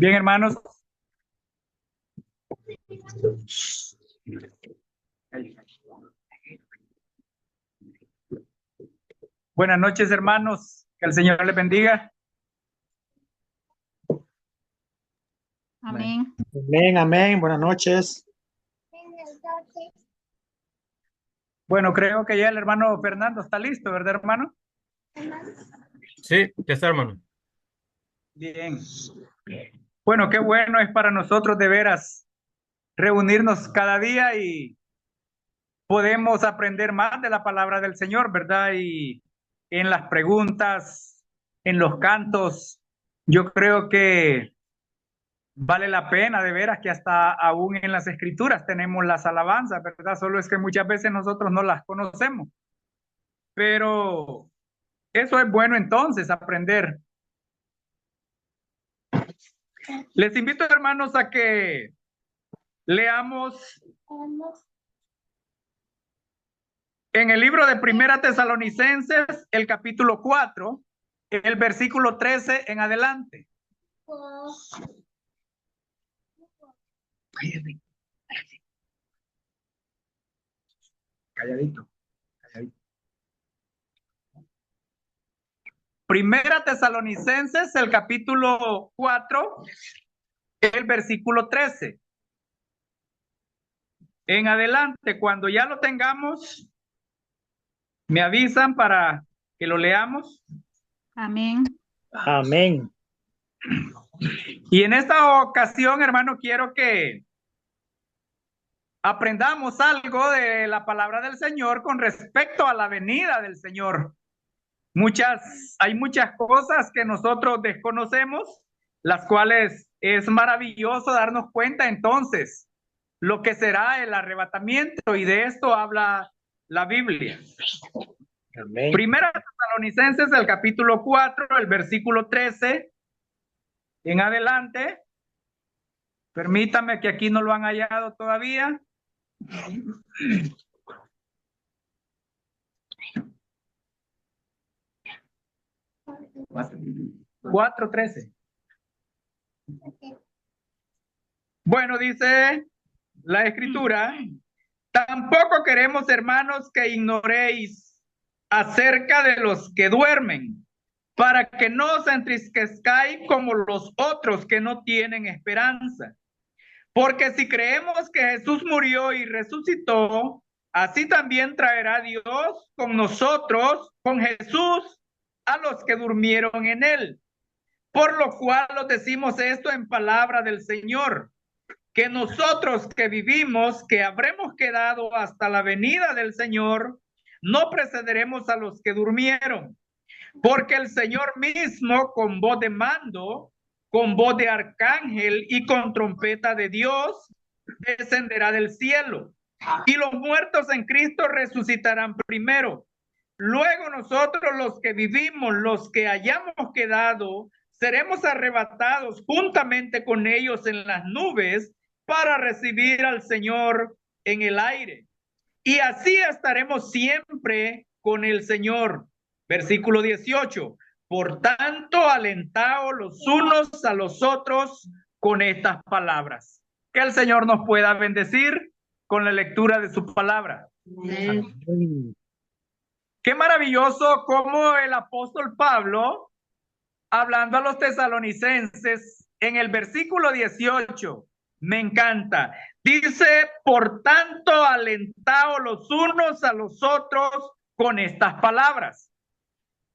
Bien, hermanos. Buenas noches, hermanos. Que el Señor les bendiga. Amén. Amén, amén. Buenas noches. Bueno, creo que ya el hermano Fernando está listo, ¿verdad, hermano? Sí, ya está, hermano. Bien. Bueno, qué bueno es para nosotros de veras reunirnos cada día y podemos aprender más de la palabra del Señor, ¿verdad? Y en las preguntas, en los cantos, yo creo que vale la pena de veras que hasta aún en las escrituras tenemos las alabanzas, ¿verdad? Solo es que muchas veces nosotros no las conocemos, pero eso es bueno entonces, aprender. Les invito, hermanos, a que leamos en el libro de Primera Tesalonicenses, el capítulo 4, el versículo 13 en adelante. Calladito, calladito. Primera Tesalonicenses, el capítulo 4, el versículo 13. En adelante, cuando ya lo tengamos, me avisan para que lo leamos. Amén. Amén. Y en esta ocasión, hermano, quiero que aprendamos algo de la palabra del Señor con respecto a la venida del Señor. Hay muchas cosas que nosotros desconocemos, las cuales es maravilloso darnos cuenta entonces lo que será el arrebatamiento, y de esto habla la Biblia. Amén. Primera Tesalonicenses, el capítulo 4, el versículo 13 en adelante. Permítame que aquí no lo han hallado todavía. 4:13. Bueno, dice la escritura: tampoco queremos, hermanos, que ignoréis acerca de los que duermen, para que no os entristezcáis como los otros que no tienen esperanza. Porque si creemos que Jesús murió y resucitó, así también traerá Dios con nosotros, con Jesús, a los que durmieron en él. Por lo cual os decimos esto en palabra del Señor, que nosotros que vivimos, que habremos quedado hasta la venida del Señor, no precederemos a los que durmieron. Porque el Señor mismo, con voz de mando, con voz de arcángel y con trompeta de Dios, descenderá del cielo. Y los muertos en Cristo resucitarán primero. Luego nosotros, los que vivimos, los que hayamos quedado, seremos arrebatados juntamente con ellos en las nubes para recibir al Señor en el aire. Y así estaremos siempre con el Señor. Versículo 18. Por tanto, alentaos los unos a los otros con estas palabras. Que el Señor nos pueda bendecir con la lectura de su palabra. Amén. Qué maravilloso cómo el apóstol Pablo, hablando a los tesalonicenses, en el versículo 18, me encanta. Dice: por tanto, alentaos los unos a los otros con estas palabras.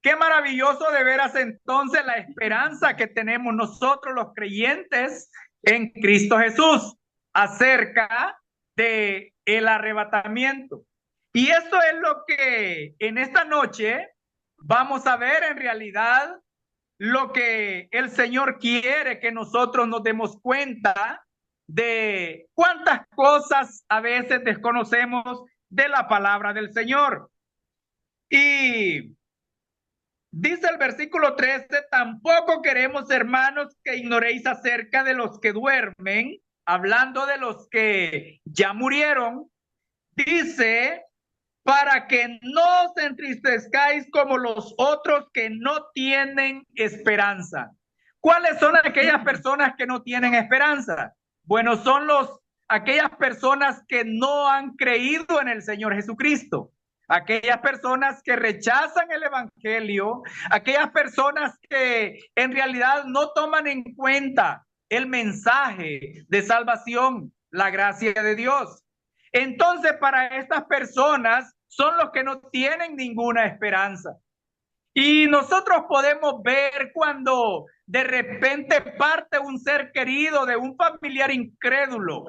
Qué maravilloso de veras entonces la esperanza que tenemos nosotros los creyentes en Cristo Jesús acerca de el arrebatamiento. Y esto es lo que en esta noche vamos a ver en realidad, lo que el Señor quiere que nosotros nos demos cuenta de cuántas cosas a veces desconocemos de la palabra del Señor. Y dice el versículo 13: tampoco queremos, hermanos, que ignoréis acerca de los que duermen, hablando de los que ya murieron. Dice: para que no os entristezcáis como los otros que no tienen esperanza. ¿Cuáles son aquellas personas que no tienen esperanza? Bueno, son aquellas personas que no han creído en el Señor Jesucristo. Aquellas personas que rechazan el evangelio, aquellas personas que en realidad no toman en cuenta el mensaje de salvación, la gracia de Dios. Entonces, para estas personas son los que no tienen ninguna esperanza. Y nosotros podemos ver cuando de repente parte un ser querido de un familiar incrédulo,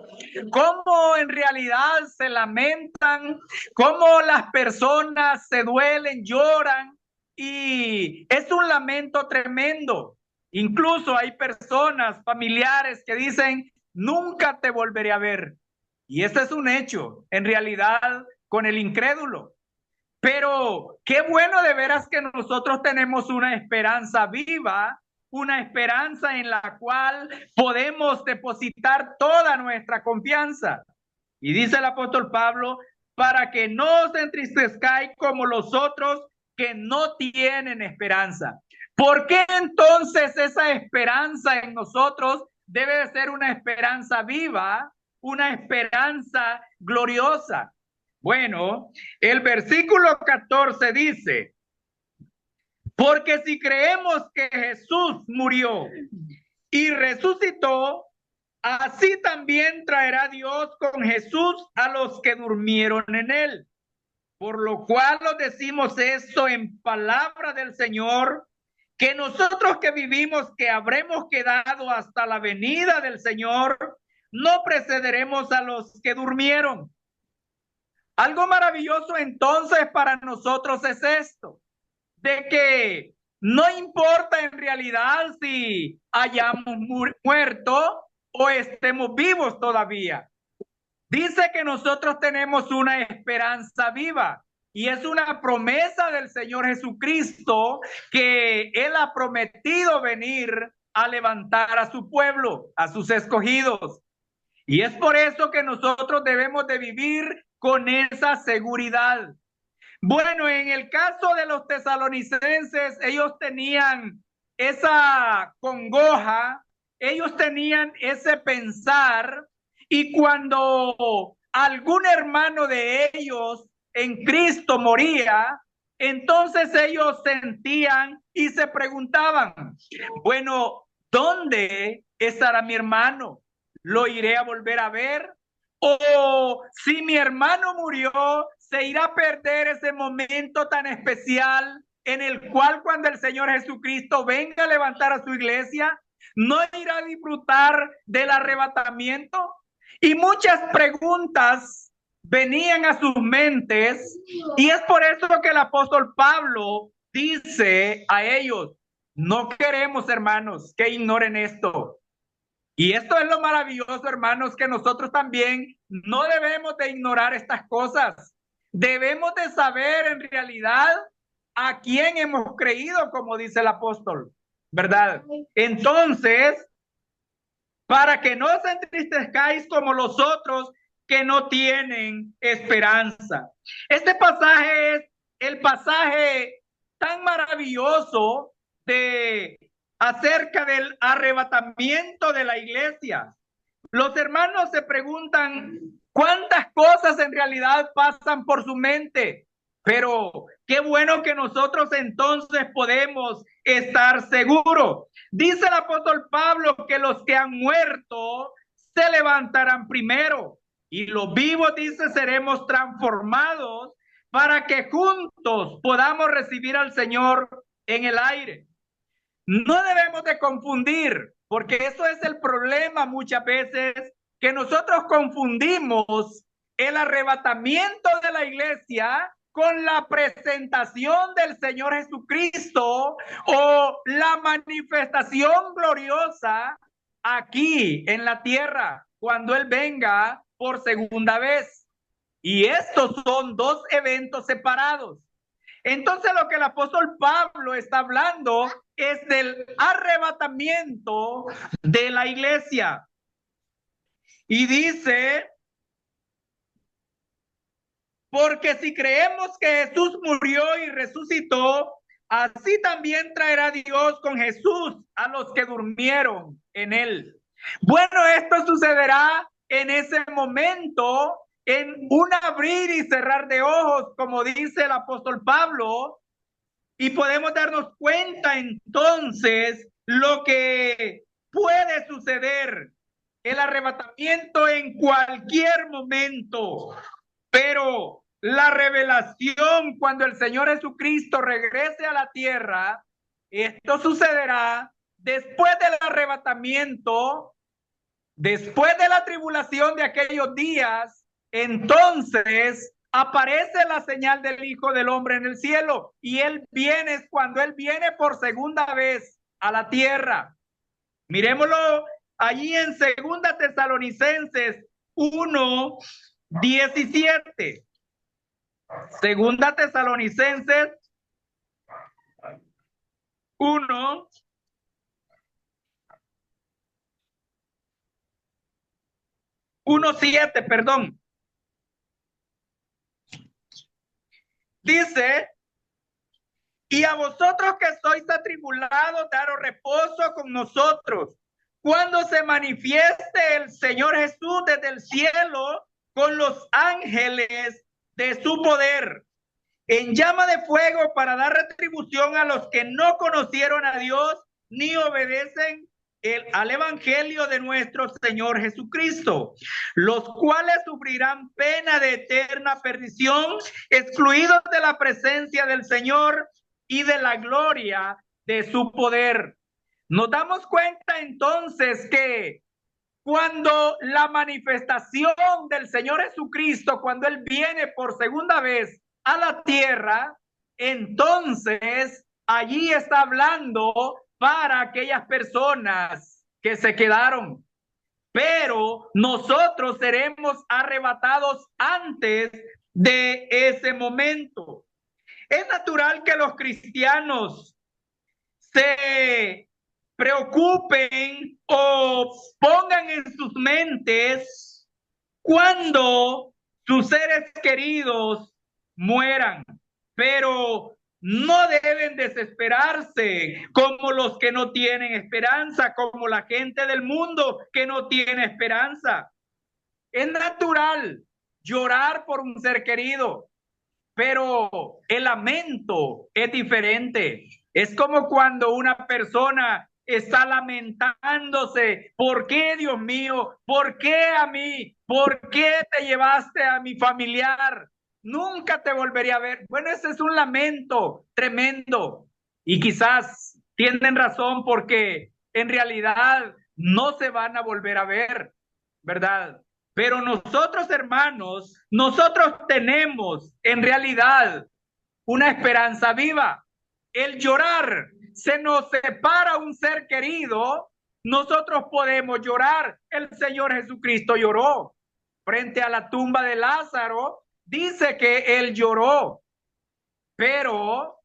cómo en realidad se lamentan, cómo las personas se duelen, lloran, y es un lamento tremendo. Incluso hay personas, familiares que dicen, nunca te volveré a ver. Y ese es un hecho, en realidad, con el incrédulo. Pero qué bueno de veras que nosotros tenemos una esperanza viva, una esperanza en la cual podemos depositar toda nuestra confianza. Y dice el apóstol Pablo, para que no os entristezcáis como los otros que no tienen esperanza. ¿Por qué entonces esa esperanza en nosotros debe de ser una esperanza viva, una esperanza gloriosa? Bueno, el versículo 14 dice, porque si creemos que Jesús murió y resucitó, así también traerá Dios con Jesús a los que durmieron en él. Por lo cual os decimos esto en palabra del Señor, que nosotros que vivimos, que habremos quedado hasta la venida del Señor, no precederemos a los que durmieron. Algo maravilloso entonces para nosotros es esto, de que no importa en realidad si hayamos muerto o estemos vivos todavía. Dice que nosotros tenemos una esperanza viva y es una promesa del Señor Jesucristo que Él ha prometido venir a levantar a su pueblo, a sus escogidos. Y es por eso que nosotros debemos de vivir con esa seguridad. Bueno, en el caso de los tesalonicenses, ellos tenían esa congoja, ellos tenían ese pensar, y cuando algún hermano de ellos en Cristo moría, entonces ellos sentían y se preguntaban, bueno, ¿dónde estará mi hermano? ¿Lo iré a volver a ver? O si mi hermano murió, se irá a perder ese momento tan especial en el cual cuando el Señor Jesucristo venga a levantar a su iglesia, no irá a disfrutar del arrebatamiento. Y muchas preguntas venían a sus mentes, y es por eso que el apóstol Pablo dice a ellos, no queremos, hermanos, que ignoren esto. Y esto es lo maravilloso, hermanos, que nosotros también no debemos de ignorar estas cosas. Debemos de saber en realidad a quién hemos creído, como dice el apóstol, ¿verdad? Entonces, para que no os entristezcáis como los otros que no tienen esperanza. Este pasaje es el pasaje tan maravilloso de acerca del arrebatamiento de la iglesia. Los hermanos se preguntan cuántas cosas en realidad pasan por su mente, pero qué bueno que nosotros entonces podemos estar seguros. Dice el apóstol Pablo que los que han muerto se levantarán primero y los vivos, dice, seremos transformados para que juntos podamos recibir al Señor en el aire. No debemos de confundir, porque eso es el problema muchas veces, que nosotros confundimos el arrebatamiento de la iglesia con la presentación del Señor Jesucristo o la manifestación gloriosa aquí en la tierra cuando Él venga por segunda vez. Y estos son dos eventos separados. Entonces lo que el apóstol Pablo está hablando es del arrebatamiento de la iglesia. Y dice, porque si creemos que Jesús murió y resucitó, así también traerá Dios con Jesús a los que durmieron en él. Bueno, esto sucederá en ese momento, en un abrir y cerrar de ojos, como dice el apóstol Pablo, y podemos darnos cuenta entonces lo que puede suceder, el arrebatamiento en cualquier momento, pero la revelación cuando el Señor Jesucristo regrese a la tierra, esto sucederá después del arrebatamiento, después de la tribulación de aquellos días. Entonces aparece la señal del Hijo del Hombre en el cielo, y él viene, cuando él viene por segunda vez a la tierra. Miremoslo allí en Segunda Tesalonicenses 1:17. Segunda Tesalonicenses 1:7, perdón. Dice: y a vosotros que sois atribulados, daros reposo con nosotros, cuando se manifieste el Señor Jesús desde el cielo con los ángeles de su poder, en llama de fuego, para dar retribución a los que no conocieron a Dios ni obedecen al evangelio de nuestro Señor Jesucristo, los cuales sufrirán pena de eterna perdición, excluidos de la presencia del Señor y de la gloria de su poder. Nos damos cuenta entonces que cuando la manifestación del Señor Jesucristo, cuando Él viene por segunda vez a la tierra, entonces allí está hablando para aquellas personas que se quedaron. Pero nosotros seremos arrebatados antes de ese momento. Es natural que los cristianos se preocupen o pongan en sus mentes cuando sus seres queridos mueran, pero no deben desesperarse como los que no tienen esperanza, como la gente del mundo que no tiene esperanza. Es natural llorar por un ser querido, pero el lamento es diferente. Es como cuando una persona está lamentándose: ¿por qué, Dios mío? ¿Por qué a mí? ¿Por qué te llevaste a mi familiar? Nunca te volvería a ver. Bueno, ese es un lamento tremendo. Y quizás tienen razón, porque en realidad no se van a volver a ver, ¿verdad? Pero nosotros, hermanos, nosotros tenemos en realidad una esperanza viva. El llorar, se nos separa un ser querido, nosotros podemos llorar. El Señor Jesucristo lloró frente a la tumba de Lázaro. Dice que él lloró, pero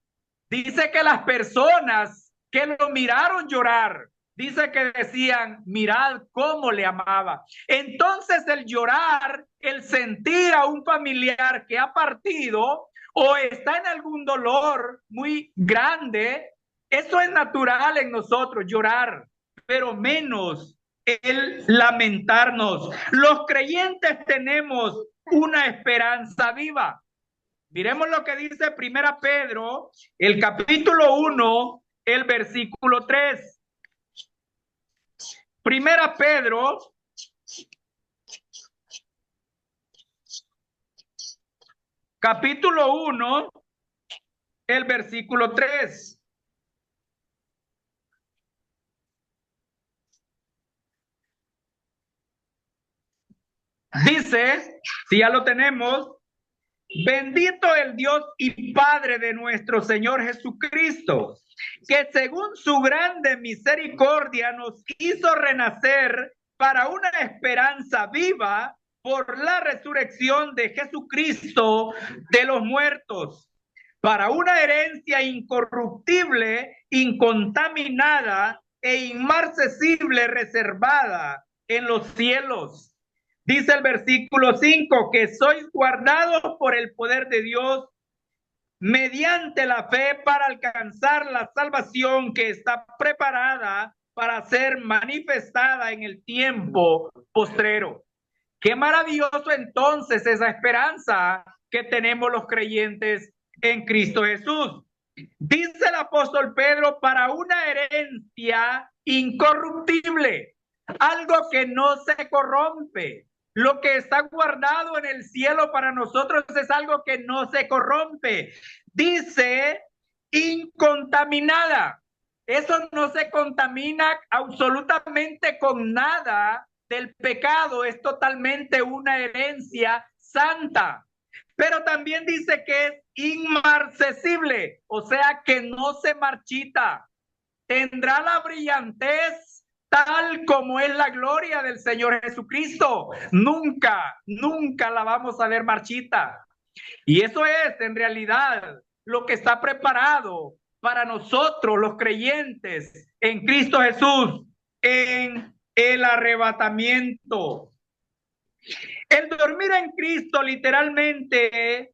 dice que las personas que lo miraron llorar, dice que decían: mirad cómo le amaba. Entonces el llorar, el sentir a un familiar que ha partido o está en algún dolor muy grande, eso es natural en nosotros, llorar, pero menos el lamentarnos. Los creyentes tenemos una esperanza viva. Miremos lo que dice Primera Pedro, el capítulo 1, el versículo 3. Primera Pedro, capítulo 1, el versículo 3. Dice, si ya lo tenemos: bendito el Dios y Padre de nuestro Señor Jesucristo, que según su grande misericordia nos hizo renacer para una esperanza viva por la resurrección de Jesucristo de los muertos, para una herencia incorruptible, incontaminada e inmarcesible, reservada en los cielos. Dice el versículo 5, que sois guardados por el poder de Dios mediante la fe para alcanzar la salvación que está preparada para ser manifestada en el tiempo postrero. Qué maravilloso entonces esa esperanza que tenemos los creyentes en Cristo Jesús. Dice el apóstol Pedro, para una herencia incorruptible, algo que no se corrompe. Lo que está guardado en el cielo para nosotros es algo que no se corrompe. Dice incontaminada. Eso no se contamina absolutamente con nada del pecado. Es totalmente una herencia santa. Pero también dice que es inmarcesible, o sea que no se marchita. Tendrá la brillantez tal como es la gloria del Señor Jesucristo. Nunca, nunca la vamos a ver marchita. Y eso es en realidad lo que está preparado para nosotros los creyentes en Cristo Jesús en el arrebatamiento. El dormir en Cristo literalmente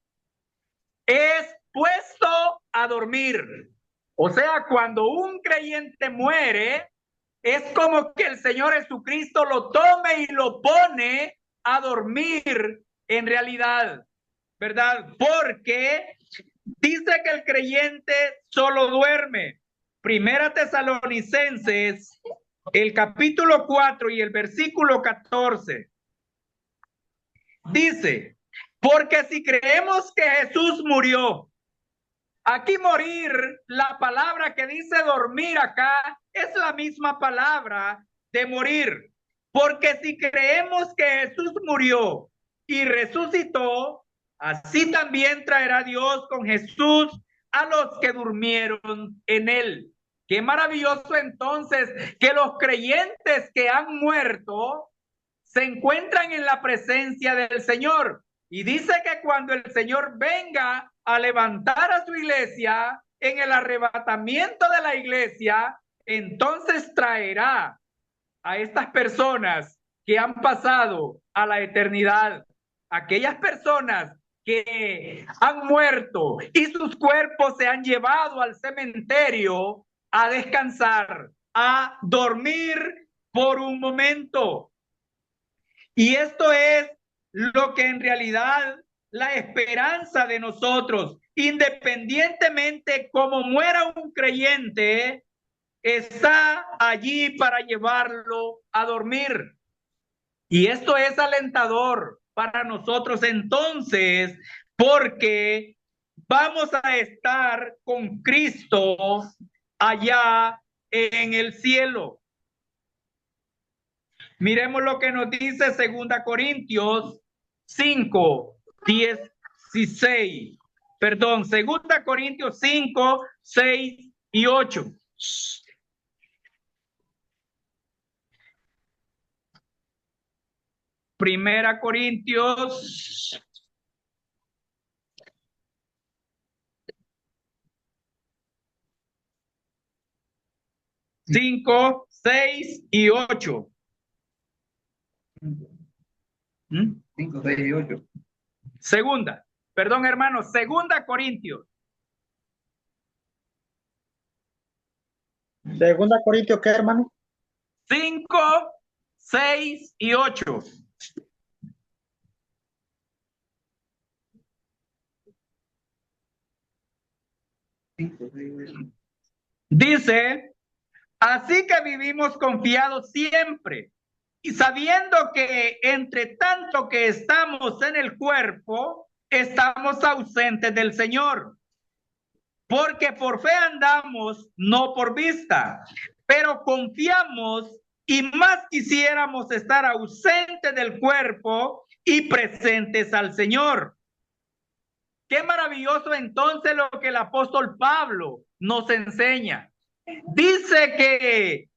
es puesto a dormir. O sea, cuando un creyente muere, es como que el Señor Jesucristo lo tome y lo pone a dormir en realidad, ¿verdad? Porque dice que el creyente solo duerme. Primera Tesalonicenses, el capítulo 4 y el versículo 14. Dice, porque si creemos que Jesús murió, aquí morir, la palabra que dice dormir acá, es la misma palabra de morir. Porque si creemos que Jesús murió y resucitó, así también traerá Dios con Jesús a los que durmieron en él. Qué maravilloso entonces que los creyentes que han muerto se encuentran en la presencia del Señor. Y dice que cuando el Señor venga a levantar a su iglesia, en el arrebatamiento de la iglesia, entonces traerá a estas personas que han pasado a la eternidad, aquellas personas que han muerto y sus cuerpos se han llevado al cementerio a descansar, a dormir por un momento. Y esto es lo que en realidad la esperanza de nosotros, independientemente cómo muera un creyente, está allí para llevarlo a dormir. Y esto es alentador para nosotros entonces, porque vamos a estar con Cristo allá en el cielo. Miremos lo que nos dice 2 Corintios 5, 16. Perdón, 2 Corintios 5, 6 y 8. Primera Corintios 5, 6 y 8. 5, 6 y 8. Perdón, hermano, 2 Corintios. 2 Corintios, ¿qué, hermano? 5, 6 y 8. Dice, así que vivimos confiados siempre y sabiendo que entre tanto que estamos en el cuerpo, estamos ausentes del Señor. Porque por fe andamos, no por vista, pero confiamos y más quisiéramos estar ausentes del cuerpo y presentes al Señor. Qué maravilloso entonces lo que el apóstol Pablo nos enseña. Dice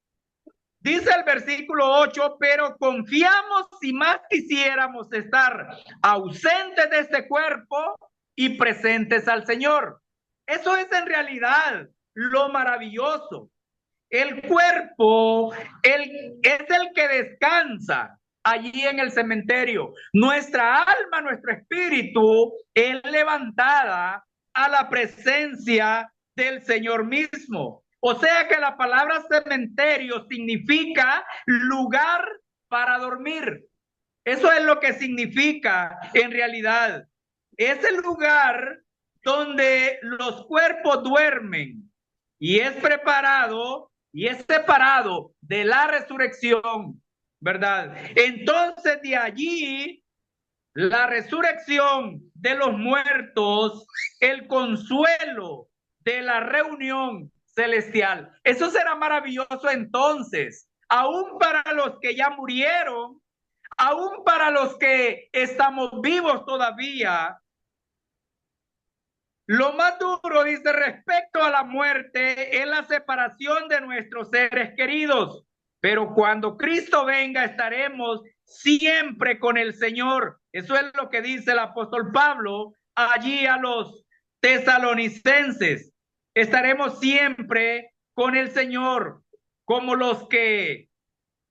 el versículo 8, pero confiamos y más quisiéramos estar ausentes de este cuerpo y presentes al Señor. Eso es en realidad lo maravilloso. El cuerpo es el que descansa allí en el cementerio. Nuestra alma, nuestro espíritu es levantada a la presencia del Señor mismo. O sea que la palabra cementerio significa lugar para dormir. Eso es lo que significa en realidad. Es el lugar donde los cuerpos duermen y es preparado y es separado de la resurrección, ¿verdad? Entonces de allí la resurrección de los muertos, el consuelo de la reunión celestial. Eso será maravilloso entonces, aún para los que ya murieron, aún para los que estamos vivos todavía. Lo más duro, dice, respecto a la muerte es la separación de nuestros seres queridos. Pero cuando Cristo venga estaremos siempre con el Señor. Eso es lo que dice el apóstol Pablo allí a los tesalonicenses. Estaremos siempre con el Señor, como los que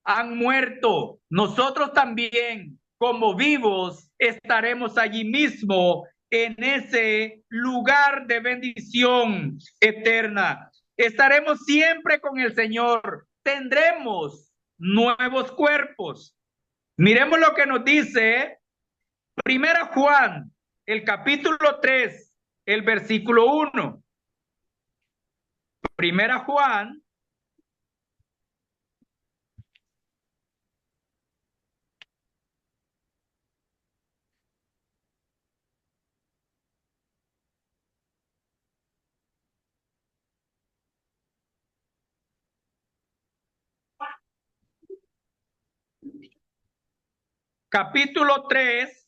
han muerto. Nosotros también, como vivos, estaremos allí mismo en ese lugar de bendición eterna. Estaremos siempre con el Señor. Tendremos nuevos cuerpos. Miremos lo que nos dice Primera Juan, el capítulo 3, el versículo 1. Primera Juan, capítulo 3.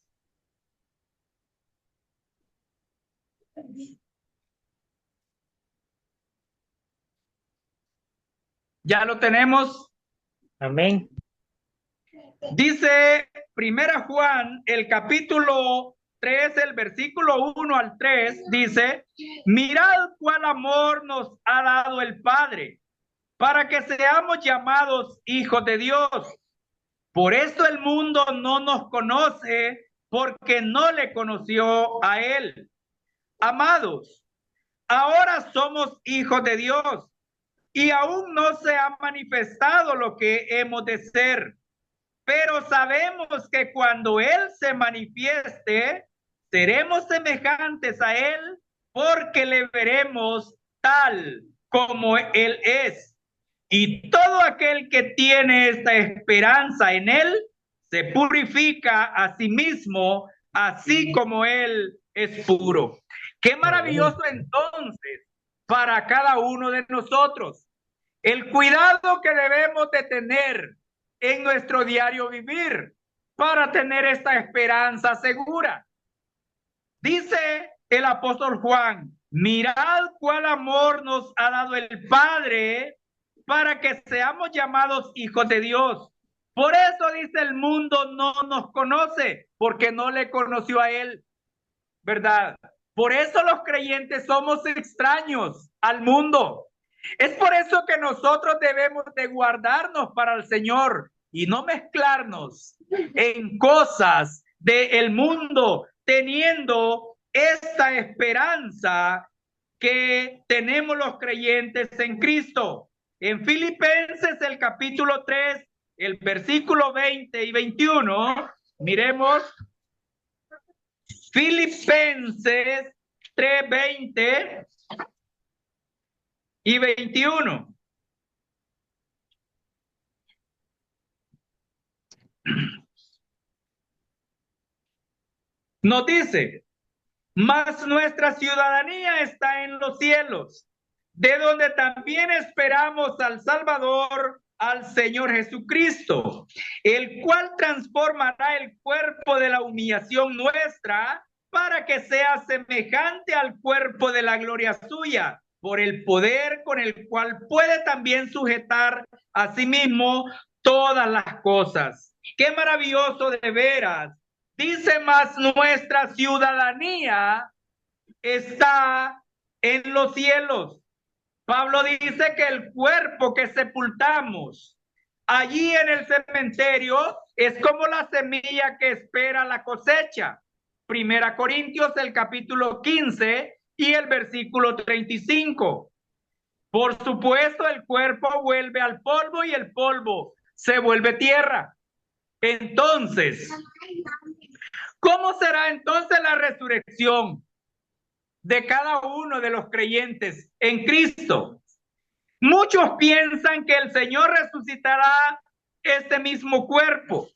Ya lo tenemos. Amén. Dice Primera Juan, el capítulo 3, el versículo 1 al 3, dice: mirad cuál amor nos ha dado el Padre, para que seamos llamados hijos de Dios. Por esto el mundo no nos conoce, porque no le conoció a Él. Amados, ahora somos hijos de Dios, y aún no se ha manifestado lo que hemos de ser. Pero sabemos que cuando Él se manifieste, seremos semejantes a Él, porque le veremos tal como Él es. Y todo aquel que tiene esta esperanza en Él, se purifica a sí mismo, así como Él es puro. Qué maravilloso entonces para cada uno de nosotros. El cuidado que debemos de tener en nuestro diario vivir para tener esta esperanza segura. Dice el apóstol Juan: mirad cuál amor nos ha dado el Padre para que seamos llamados hijos de Dios. Por eso dice, el mundo no nos conoce, porque no le conoció a Él, ¿verdad? Por eso los creyentes somos extraños al mundo. Es por eso que nosotros debemos de guardarnos para el Señor y no mezclarnos en cosas del mundo, teniendo esta esperanza que tenemos los creyentes en Cristo. En Filipenses, el capítulo 3, el versículo 20 y 21, miremos Filipenses 3, 20 y 21. Nos dice: mas nuestra ciudadanía está en los cielos, de donde también esperamos al Salvador, al Señor Jesucristo, el cual transformará el cuerpo de la humillación nuestra para que sea semejante al cuerpo de la gloria suya, por el poder con el cual puede también sujetar a sí mismo todas las cosas. Qué maravilloso de veras. Dice: más nuestra ciudadanía está en los cielos. Pablo dice que el cuerpo que sepultamos allí en el cementerio es como la semilla que espera la cosecha. Primera Corintios, el capítulo 15 Y el versículo 35. Por supuesto, el cuerpo vuelve al polvo y el polvo se vuelve tierra. Entonces, ¿cómo será entonces la resurrección de cada uno de los creyentes en Cristo? Muchos piensan que el Señor resucitará este mismo cuerpo.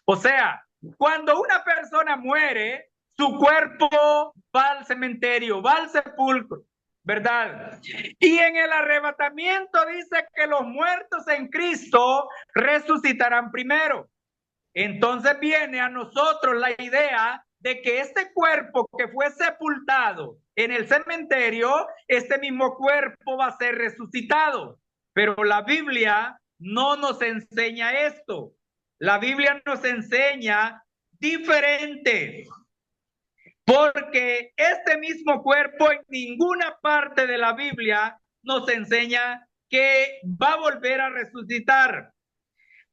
O sea, cuando una persona muere, su cuerpo va al cementerio, va al sepulcro, ¿verdad? Y en el arrebatamiento dice que los muertos en Cristo resucitarán primero. Entonces viene a nosotros la idea de que este cuerpo que fue sepultado en el cementerio, este mismo cuerpo va a ser resucitado. Pero la Biblia no nos enseña esto. La Biblia nos enseña diferente. Porque este mismo cuerpo en ninguna parte de la Biblia nos enseña que va a volver a resucitar.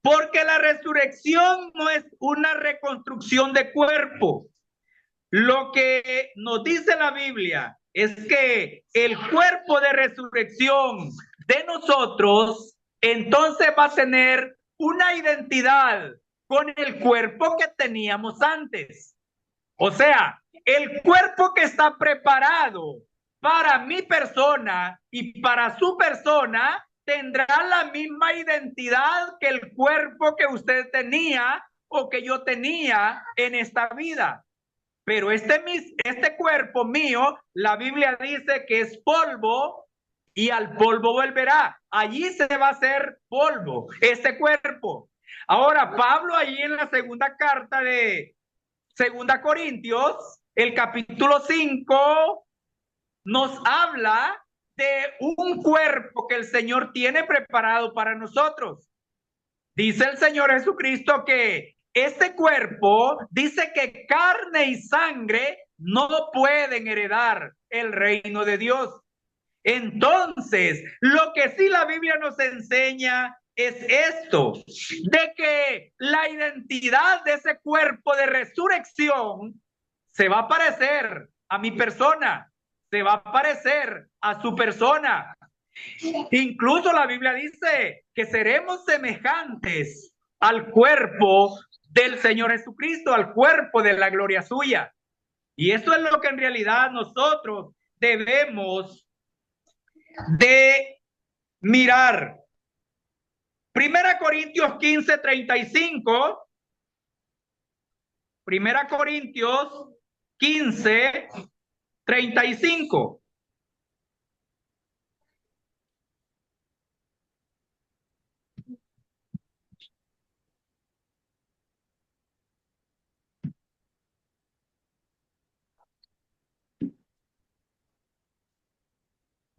Porque la resurrección no es una reconstrucción de cuerpo. Lo que nos dice la Biblia es que el cuerpo de resurrección de nosotros entonces va a tener una identidad con el cuerpo que teníamos antes. O sea, el cuerpo que está preparado para mi persona y para su persona tendrá la misma identidad que el cuerpo que usted tenía o que yo tenía en esta vida. Pero este cuerpo mío, la Biblia dice que es polvo y al polvo volverá. Allí se va a hacer polvo, este cuerpo. Ahora, Pablo allí en la segunda carta de 2 Corintios, el capítulo 5, nos habla de un cuerpo que el Señor tiene preparado para nosotros. Dice el Señor Jesucristo que este cuerpo, dice que carne y sangre no pueden heredar el reino de Dios. Entonces, lo que sí la Biblia nos enseña es esto, de que la identidad de ese cuerpo de resurrección se va a parecer a mi persona, se va a parecer a su persona. Incluso la Biblia dice que seremos semejantes al cuerpo del Señor Jesucristo, al cuerpo de la gloria suya. Y eso es lo que en realidad nosotros debemos de mirar. 1 Corintios 15:35. 1 Corintios 15:35.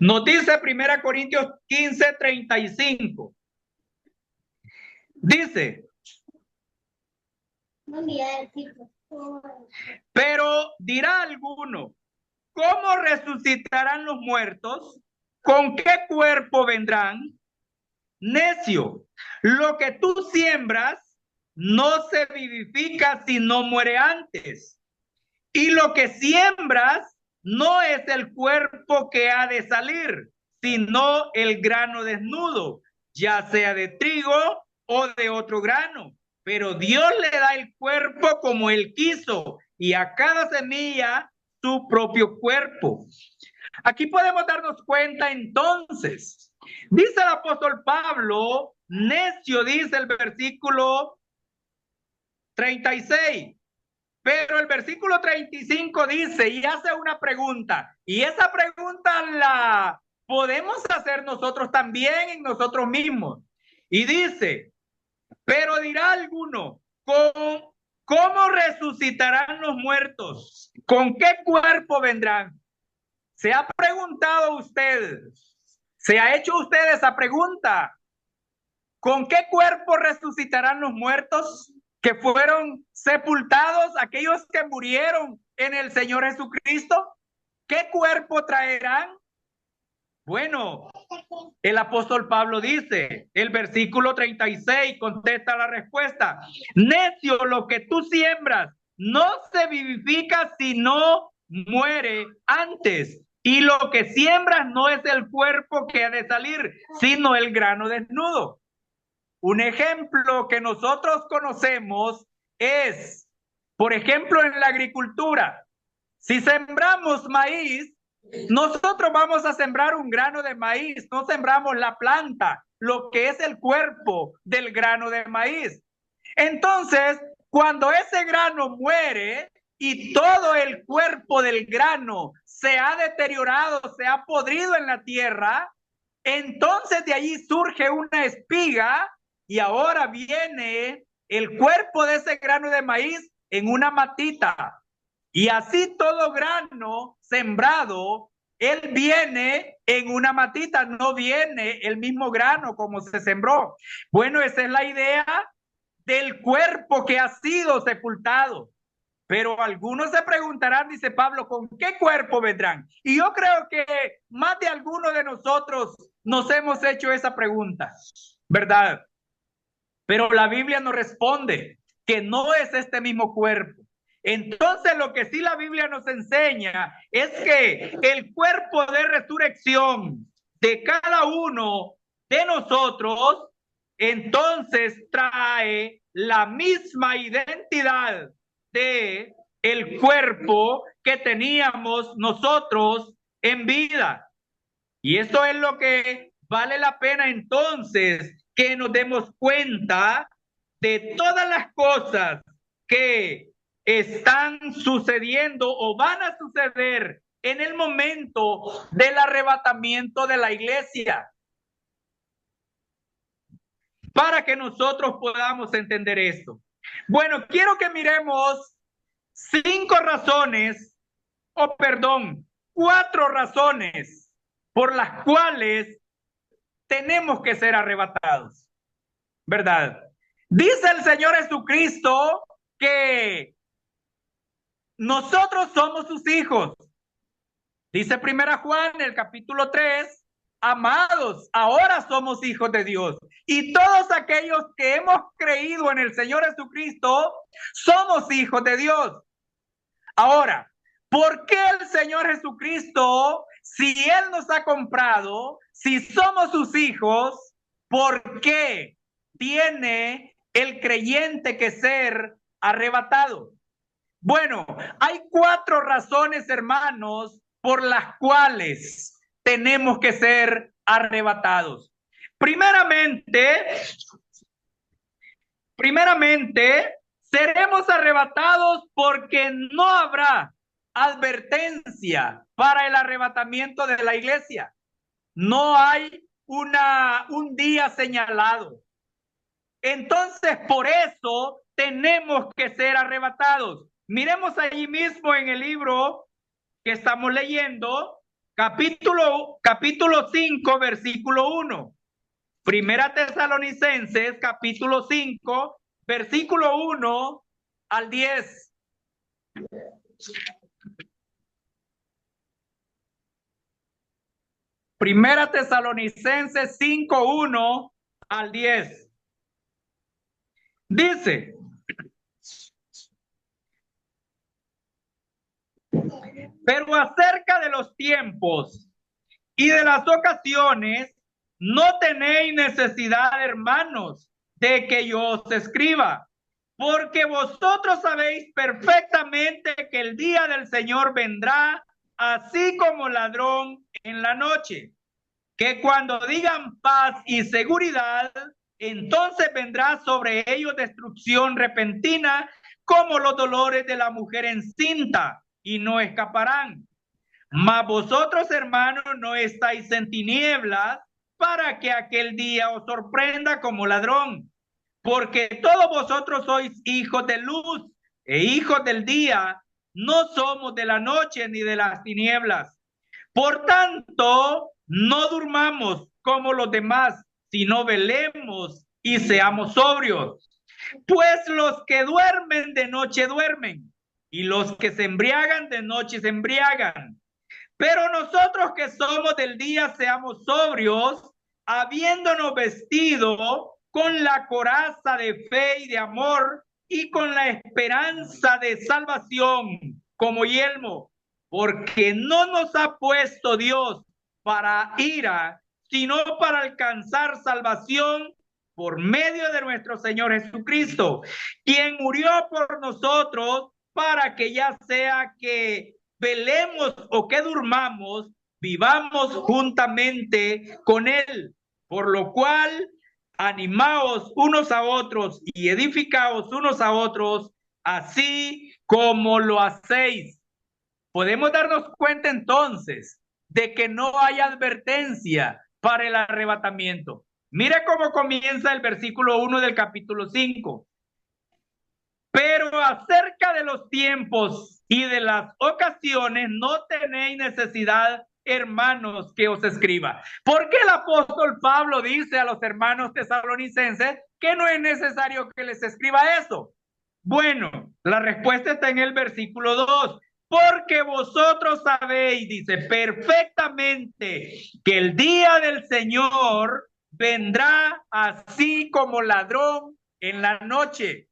Nos dice 1 Corintios 15:35. Dice, pero dirá alguno, ¿cómo resucitarán los muertos? ¿Con qué cuerpo vendrán? Necio, lo que tú siembras no se vivifica si no muere antes. Y lo que siembras no es el cuerpo que ha de salir, sino el grano desnudo, ya sea de trigo o de otro grano. Pero Dios le da el cuerpo como Él quiso, y a cada semilla su propio cuerpo. Aquí podemos darnos cuenta entonces. Dice el apóstol Pablo, necio, dice el versículo 36. Pero el versículo 35 dice y hace una pregunta. Y esa pregunta la podemos hacer nosotros también en nosotros mismos. Y dice, pero dirá alguno, ¿cómo resucitarán los muertos? ¿Con qué cuerpo vendrán? ¿Se ha preguntado usted? ¿Se ha hecho usted esa pregunta? ¿Con qué cuerpo resucitarán los muertos que fueron sepultados, aquellos que murieron en el Señor Jesucristo? ¿Qué cuerpo traerán? Bueno, el apóstol Pablo dice, el versículo 36 contesta la respuesta. Necio, lo que tú siembras no se vivifica si no muere antes. Y lo que siembras no es el cuerpo que ha de salir, sino el grano desnudo. Un ejemplo que nosotros conocemos es, por ejemplo, en la agricultura. Si sembramos maíz, nosotros vamos a sembrar un grano de maíz, no sembramos la planta, lo que es el cuerpo del grano de maíz. Entonces, cuando ese grano muere y todo el cuerpo del grano se ha deteriorado, se ha podrido en la tierra, entonces de allí surge una espiga y ahora viene el cuerpo de ese grano de maíz en una matita. Y así todo grano sembrado, él viene en una matita, no viene el mismo grano como se sembró. Bueno, esa es la idea del cuerpo que ha sido sepultado. Pero algunos se preguntarán, dice Pablo, ¿con qué cuerpo vendrán? Y yo creo que más de alguno de nosotros nos hemos hecho esa pregunta, ¿verdad? Pero la Biblia nos responde que no es este mismo cuerpo. Entonces lo que sí la Biblia nos enseña es que el cuerpo de resurrección de cada uno de nosotros entonces trae la misma identidad de el cuerpo que teníamos nosotros en vida. Y esto es lo que vale la pena entonces que nos demos cuenta de todas las cosas que están sucediendo o van a suceder en el momento del arrebatamiento de la iglesia, para que nosotros podamos entender esto. Bueno, quiero que miremos 4 razones por las cuales tenemos que ser arrebatados, ¿verdad? Dice el Señor Jesucristo que nosotros somos sus hijos. Dice 1 Juan, el capítulo 3, amados, ahora somos hijos de Dios. Y todos aquellos que hemos creído en el Señor Jesucristo, somos hijos de Dios. Ahora, ¿por qué el Señor Jesucristo, si Él nos ha comprado, si somos sus hijos, por qué tiene el creyente que ser arrebatado? Bueno, hay 4 razones, hermanos, por las cuales tenemos que ser arrebatados. Primeramente, seremos arrebatados porque no habrá advertencia para el arrebatamiento de la iglesia. No hay un día señalado. Entonces, por eso tenemos que ser arrebatados. Miremos allí mismo en el libro que estamos leyendo, capítulo 5, versículo 1. Primera Tesalonicenses, capítulo 5, versículo 1 al 10. Primera Tesalonicenses 5, 1 al 10. Dice: pero acerca de los tiempos y de las ocasiones, no tenéis necesidad, hermanos, de que yo os escriba, porque vosotros sabéis perfectamente que el día del Señor vendrá así como ladrón en la noche, que cuando digan paz y seguridad, entonces vendrá sobre ellos destrucción repentina, como los dolores de la mujer encinta, y no escaparán. Mas vosotros, hermanos, no estáis en tinieblas, para que aquel día os sorprenda como ladrón, porque todos vosotros sois hijos de luz e hijos del día, no somos de la noche ni de las tinieblas. Por tanto, no durmamos como los demás, sino velemos y seamos sobrios. Pues los que duermen de noche duermen, y los que se embriagan de noche se embriagan. Pero nosotros que somos del día seamos sobrios, habiéndonos vestido con la coraza de fe y de amor y con la esperanza de salvación como yelmo, porque no nos ha puesto Dios para ira, sino para alcanzar salvación por medio de nuestro Señor Jesucristo, quien murió por nosotros para que ya sea que velemos o que durmamos, vivamos juntamente con Él. Por lo cual, animaos unos a otros y edificaos unos a otros, así como lo hacéis. Podemos darnos cuenta entonces de que no hay advertencia para el arrebatamiento. Mire cómo comienza el versículo 1 del capítulo 5. Pero acerca de los tiempos y de las ocasiones no tenéis necesidad, hermanos, que os escriba. ¿Por qué el apóstol Pablo dice a los hermanos tesalonicenses que no es necesario que les escriba eso? Bueno, la respuesta está en el versículo 2. Porque vosotros sabéis, dice, perfectamente que el día del Señor vendrá así como ladrón en la noche.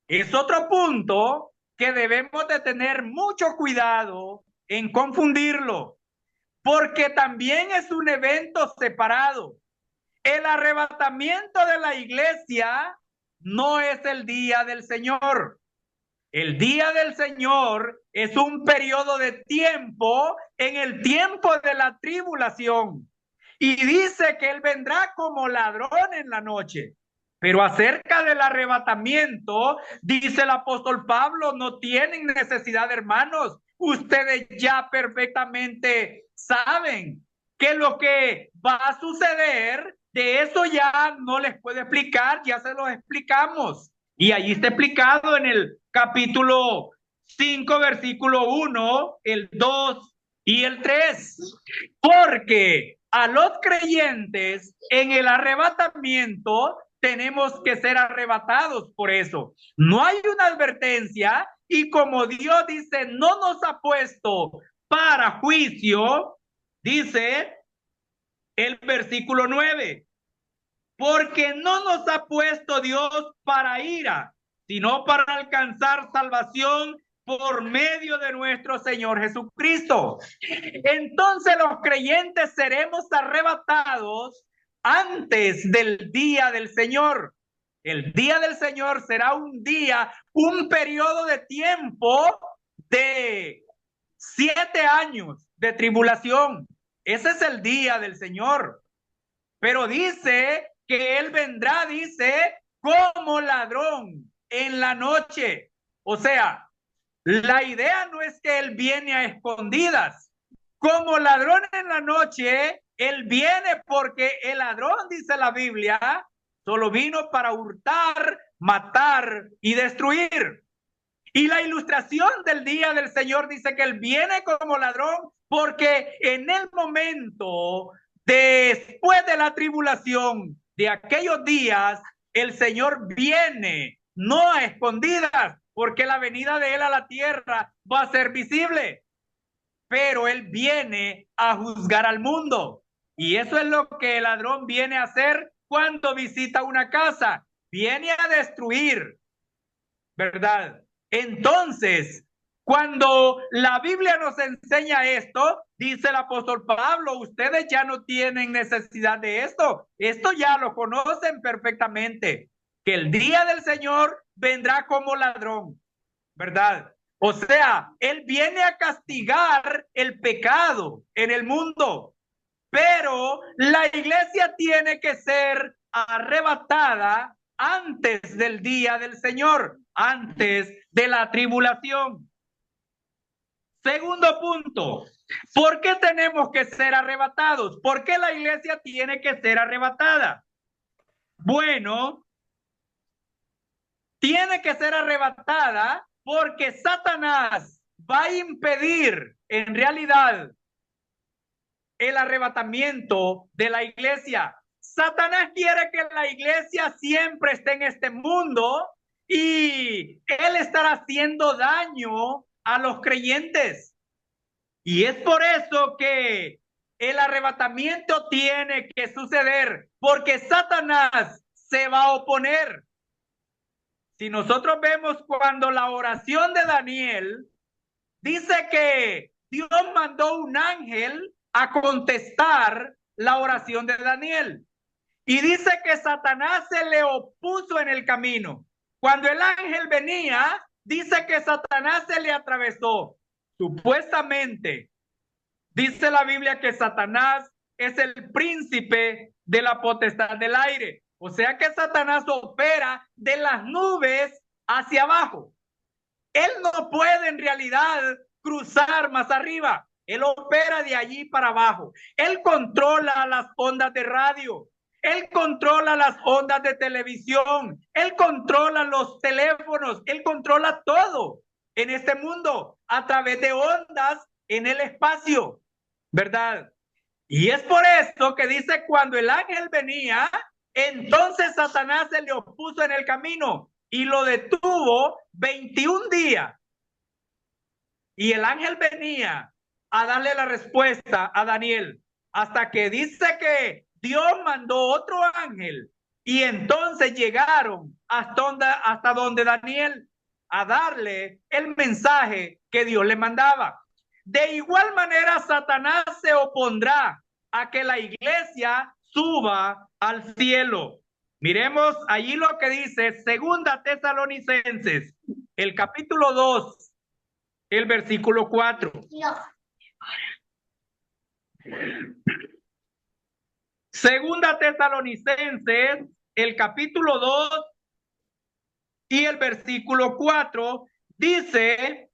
Es otro punto que debemos de tener mucho cuidado en confundirlo, porque también es un evento separado. El arrebatamiento de la iglesia no es el día del Señor. El día del Señor es un periodo de tiempo en el tiempo de la tribulación. Y dice que Él vendrá como ladrón en la noche. Pero acerca del arrebatamiento, dice el apóstol Pablo, no tienen necesidad, hermanos. Ustedes ya perfectamente saben que lo que va a suceder, de eso ya no les puedo explicar, ya se los explicamos. Y allí está explicado en el capítulo 5, versículo 1, el 2 y el 3. Porque a los creyentes en el arrebatamiento tenemos que ser arrebatados por eso. No hay una advertencia y como Dios dice, no nos ha puesto para juicio, dice el versículo 9, porque no nos ha puesto Dios para ira, sino para alcanzar salvación por medio de nuestro Señor Jesucristo. Entonces los creyentes seremos arrebatados antes del día del Señor. El día del Señor será un día, un periodo de tiempo de 7 años de tribulación. Ese es el día del Señor. Pero dice que Él vendrá, dice, como ladrón en la noche. O sea, la idea no es que Él viene a escondidas. Como ladrón en la noche, Él viene porque el ladrón, dice la Biblia, solo vino para hurtar, matar y destruir. Y la ilustración del día del Señor dice que Él viene como ladrón porque en el momento después de la tribulación de aquellos días, el Señor viene, no a escondidas, porque la venida de Él a la tierra va a ser visible, pero Él viene a juzgar al mundo. Y eso es lo que el ladrón viene a hacer cuando visita una casa, viene a destruir, ¿verdad? Entonces, cuando la Biblia nos enseña esto, dice el apóstol Pablo, ustedes ya no tienen necesidad de esto. Esto ya lo conocen perfectamente, que el día del Señor vendrá como ladrón, ¿verdad? O sea, Él viene a castigar el pecado en el mundo, pero la iglesia tiene que ser arrebatada antes del día del Señor, antes de la tribulación. Segundo punto, ¿por qué tenemos que ser arrebatados? ¿Por qué la iglesia tiene que ser arrebatada? Bueno, tiene que ser arrebatada porque Satanás va a impedir en realidad el arrebatamiento de la iglesia. Satanás quiere que la iglesia siempre esté en este mundo y él estará haciendo daño a los creyentes. Y es por eso que el arrebatamiento tiene que suceder, porque Satanás se va a oponer. Si nosotros vemos cuando la oración de Daniel dice que Dios mandó un ángel a contestar la oración de Daniel. Y dice que Satanás se le opuso en el camino. Cuando el ángel venía, dice que Satanás se le atravesó. Supuestamente, dice la Biblia que Satanás es el príncipe de la potestad del aire. O sea que Satanás opera de las nubes hacia abajo. Él no puede en realidad cruzar más arriba. Él opera de allí para abajo. Él controla las ondas de radio. Él controla las ondas de televisión. Él controla los teléfonos. Él controla todo en este mundo a través de ondas en el espacio, ¿verdad? Y es por esto que dice cuando el ángel venía, entonces Satanás se le opuso en el camino y lo detuvo 21 días. Y el ángel venía a darle la respuesta a Daniel hasta que dice que Dios mandó otro ángel y entonces llegaron hasta donde Daniel a darle el mensaje que Dios le mandaba. De igual manera, Satanás se opondrá a que la iglesia suba al cielo. Miremos allí lo que dice Segunda Tesalonicenses, el capítulo 2, el versículo 4. Segunda Tesalonicenses, el capítulo 2 y el versículo 4 dice: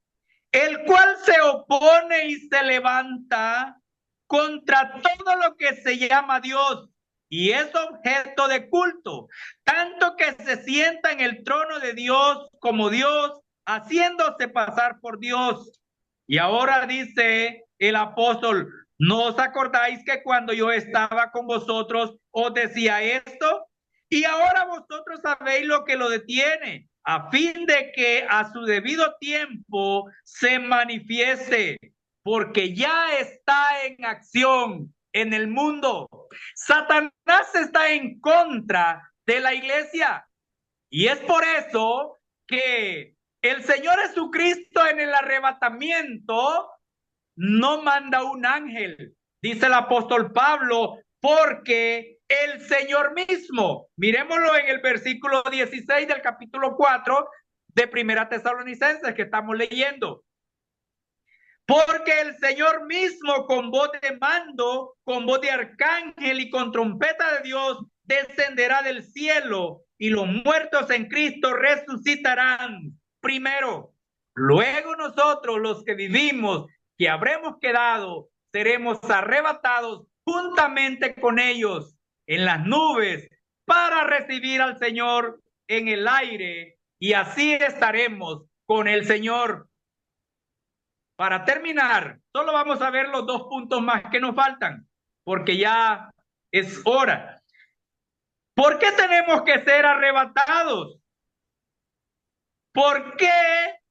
el cual se opone y se levanta contra todo lo que se llama Dios y es objeto de culto, tanto que se sienta en el trono de Dios como Dios, haciéndose pasar por Dios. Y ahora dice el apóstol: ¿no os acordáis que cuando yo estaba con vosotros os decía esto? Y ahora vosotros sabéis lo que lo detiene, a fin de que a su debido tiempo se manifieste, porque ya está en acción en el mundo. Satanás está en contra de la iglesia. Y es por eso que el Señor Jesucristo en el arrebatamiento no manda un ángel, dice el apóstol Pablo, porque el Señor mismo, miremoslo en el versículo 16 del capítulo 4 de Primera Tesalonicenses que estamos leyendo. Porque el Señor mismo con voz de mando, con voz de arcángel y con trompeta de Dios descenderá del cielo y los muertos en Cristo resucitarán primero. Luego nosotros los que vivimos, que habremos quedado, seremos arrebatados juntamente con ellos en las nubes para recibir al Señor en el aire y así estaremos con el Señor. Para terminar, solo vamos a ver los 2 puntos más que nos faltan, porque ya es hora. ¿Por qué tenemos que ser arrebatados? ¿Por qué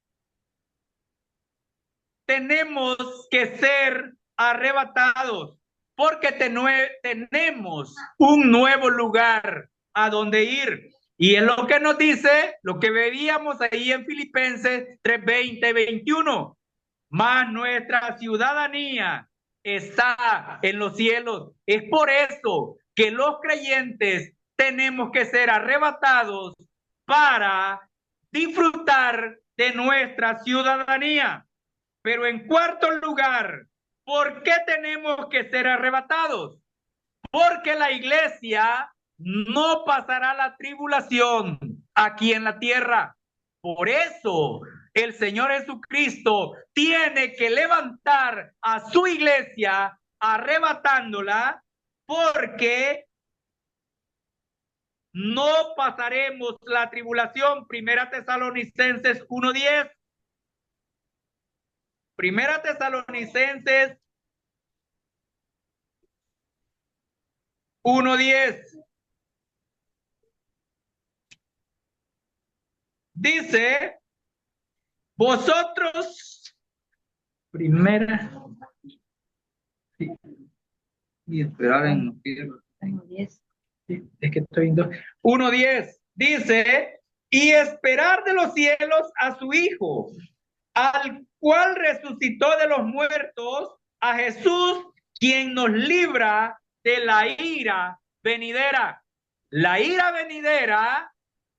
tenemos que ser arrebatados? Porque tenemos un nuevo lugar a donde ir. Y es lo que nos dice, lo que veíamos ahí en Filipenses 3:20-21. Mas nuestra ciudadanía está en los cielos. Es por eso que los creyentes tenemos que ser arrebatados para disfrutar de nuestra ciudadanía. Pero en cuarto lugar, ¿por qué tenemos que ser arrebatados? Porque la iglesia no pasará la tribulación aquí en la tierra. Por eso el Señor Jesucristo tiene que levantar a su iglesia arrebatándola, porque no pasaremos la tribulación. Primera Tesalonicenses 1:10. Primera Tesalonicenses 1:10. Dice: vosotros, primera, sí, y esperar en los pies. Sí, es que estoy en 1:10. Dice: y esperar de los cielos a su Hijo, al cual resucitó de los muertos, a Jesús, quien nos libra de la ira venidera. La ira venidera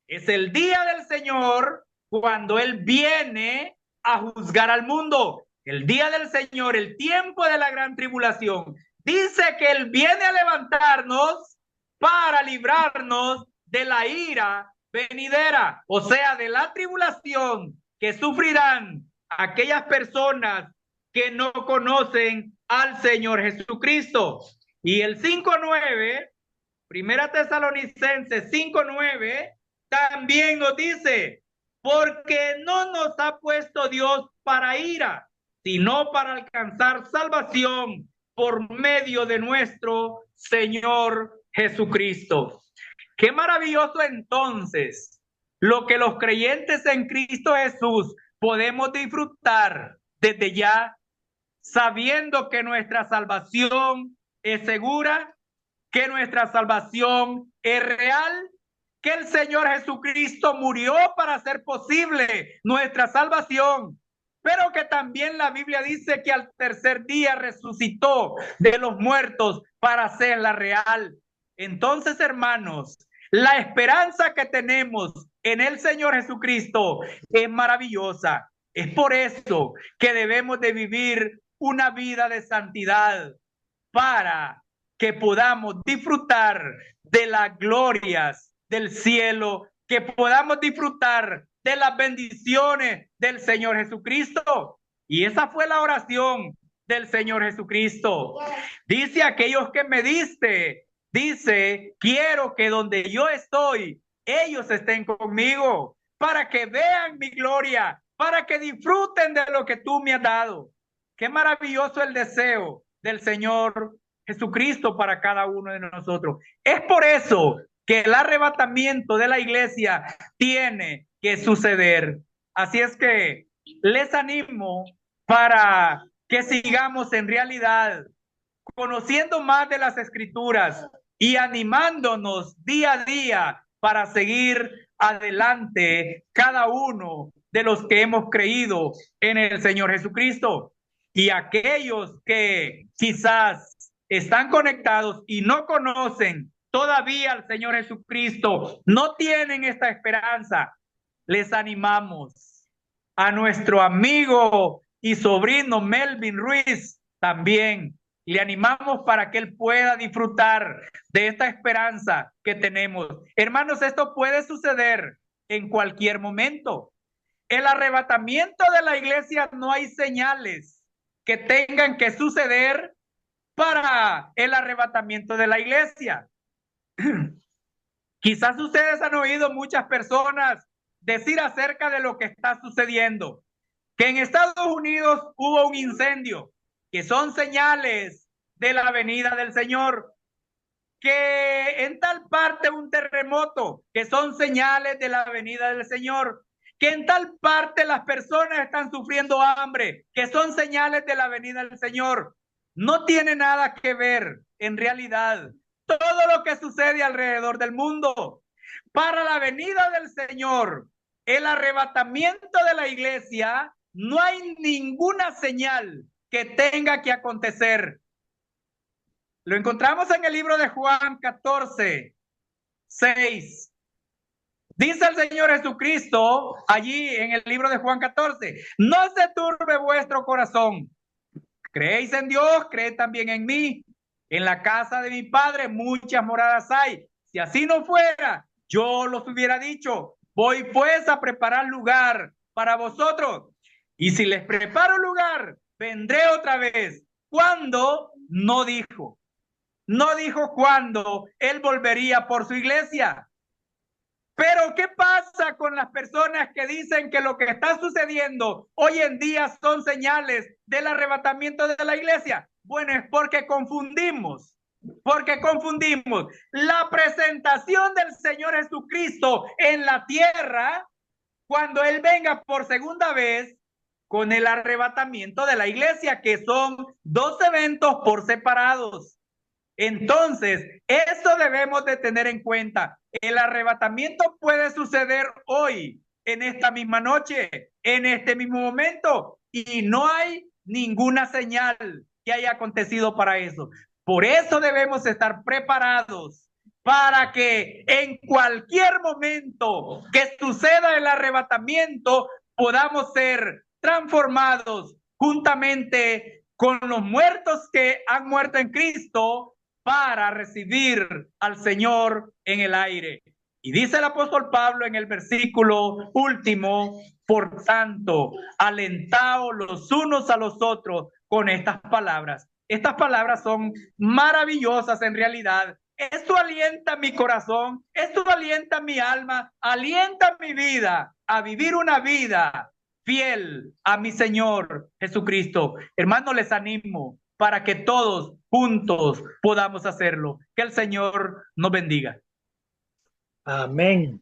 es el día del Señor cuando Él viene a juzgar al mundo. El día del Señor, el tiempo de la gran tribulación. Dice que Él viene a levantarnos para librarnos de la ira venidera, o sea, de la tribulación que sufrirán aquellas personas que no conocen al Señor Jesucristo. Y el 5:9, Primera Tesalonicenses 5:9, también nos dice, porque no nos ha puesto Dios para ira, sino para alcanzar salvación por medio de nuestro Señor Jesucristo. Qué maravilloso entonces lo que los creyentes en Cristo Jesús podemos disfrutar desde ya, sabiendo que nuestra salvación es segura, que nuestra salvación es real, que el Señor Jesucristo murió para hacer posible nuestra salvación, pero que también la Biblia dice que al tercer día resucitó de los muertos para hacerla real. Entonces, hermanos, la esperanza que tenemos en el Señor Jesucristo es maravillosa. Es por eso que debemos de vivir una vida de santidad para que podamos disfrutar de las glorias del cielo, que podamos disfrutar de las bendiciones del Señor Jesucristo. Y esa fue la oración del Señor Jesucristo. Dice, aquellos que me diste, dice, quiero que donde yo estoy, ellos estén conmigo, para que vean mi gloria, para que disfruten de lo que tú me has dado. Qué maravilloso el deseo del Señor Jesucristo para cada uno de nosotros. Es por eso que el arrebatamiento de la iglesia tiene que suceder. Así es que les animo para que sigamos en realidad conociendo más de las Escrituras y animándonos día a día para seguir adelante cada uno de los que hemos creído en el Señor Jesucristo. Y aquellos que quizás están conectados y no conocen todavía al Señor Jesucristo, no tienen esta esperanza, les animamos a nuestro amigo y sobrino Melvin Ruiz también. Le animamos para que él pueda disfrutar de esta esperanza que tenemos. Hermanos, esto puede suceder en cualquier momento. El arrebatamiento de la iglesia, no hay señales que tengan que suceder para el arrebatamiento de la iglesia. Quizás ustedes han oído muchas personas decir acerca de lo que está sucediendo, que en Estados Unidos hubo un incendio, que son señales de la venida del Señor, que en tal parte un terremoto, que son señales de la venida del Señor, que en tal parte las personas están sufriendo hambre, que son señales de la venida del Señor. No tiene nada que ver en realidad todo lo que sucede alrededor del mundo. Para la venida del Señor, el arrebatamiento de la iglesia, no hay ninguna señal que tenga que acontecer. Lo encontramos en el libro de Juan 14:6. Dice el Señor Jesucristo allí en el libro de Juan 14, no se turbe vuestro corazón. Creéis en Dios, creed también en mí. En la casa de mi Padre muchas moradas hay. Si así no fuera, yo los hubiera dicho. Voy pues a preparar lugar para vosotros. Y si les preparo lugar, vendré otra vez. ¿Cuándo? No dijo. No dijo cuándo Él volvería por su iglesia. Pero ¿qué pasa con las personas que dicen que lo que está sucediendo hoy en día son señales del arrebatamiento de la iglesia? Bueno, es porque confundimos la presentación del Señor Jesucristo en la tierra cuando Él venga por segunda vez con el arrebatamiento de la iglesia, que son dos eventos por separados. Entonces, eso debemos de tener en cuenta. El arrebatamiento puede suceder hoy, en esta misma noche, en este mismo momento y no hay ninguna señal que haya acontecido para eso. Por eso debemos estar preparados para que en cualquier momento que suceda el arrebatamiento podamos ser transformados juntamente con los muertos que han muerto en Cristo para recibir al Señor en el aire. Y dice el apóstol Pablo en el versículo último: por tanto, alentaos los unos a los otros con estas palabras. Estas palabras son maravillosas en realidad. Esto alienta mi corazón, esto alienta mi alma, alienta mi vida a vivir una vida fiel a mi Señor Jesucristo. Hermanos, les animo para que todos juntos podamos hacerlo. Que el Señor nos bendiga. Amén.